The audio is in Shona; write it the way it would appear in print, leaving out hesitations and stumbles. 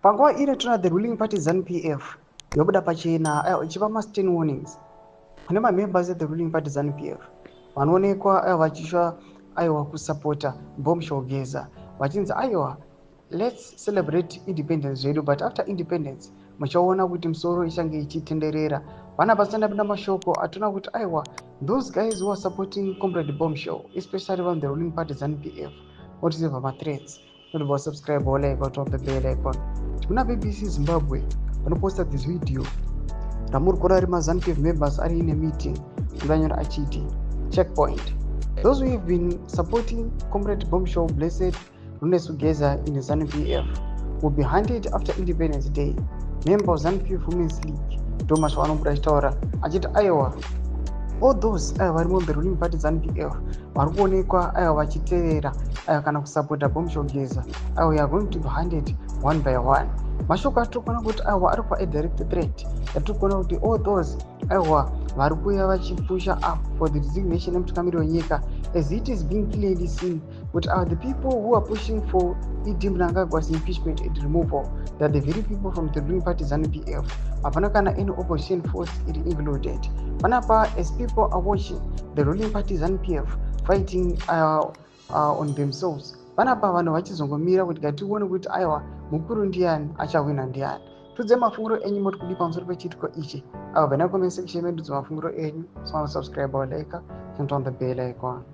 Panguva ino tona the ruling party ZANU-PF yobuda pachena ichipa ma-stern warnings kune ma-members of the ruling party ZANU-PF vanoonekwa vachisva kusapota bombshell geza vachinzi let's celebrate independence zvedu, but after independence muchaona kuti musoro ichange ichitenderera. Vana pasina buda mashoko atona kuti those guys who are supporting comrade bombshell, especially on the ruling party ZANU-PF, what is my threats. Not about subscribe or like or drop the bell icon. Kuna BBC Zimbabwe vanoposta this video ramuri kuona rima ZANU-PF members are in a meeting mudanyora achiti checkpoint. Those who have been supporting comrade bombshell blessed Sugeza in the ZANU-PF will be handed after Independence Day. Member of ZANU-PF Women's League Thomas Wanobrashtaura achiti all those vari on the ruling party ZANU-PF vari kuonekwa vachiteerera kana kusapota bombshell geza we are going to be handed one by one. Mashoko atiri kuona kuti ari a direct threat yatiri kuona kuti all those vari kuuya vachipusha up for the resignation yemutungamiri wenyika, as it is being clearly seen kuti the people who are pushing for mnangagwa's impeachment and removal, they are the very people from the ruling party ZANU-PF. Hapana kana any opposition force it included. Panapa, as people are watching the ruling party ZANU-PF fighting on themselves, panapa vanhu vachizongomira kuti ngatione kuti mukuru ndiani achawina ndiani. Tudze mafunguro enyu moti kudi pamusoro pechiitiko ichi. Bvena comment section medu mafunguro enyu. So subscribe or like and turn the bell icon.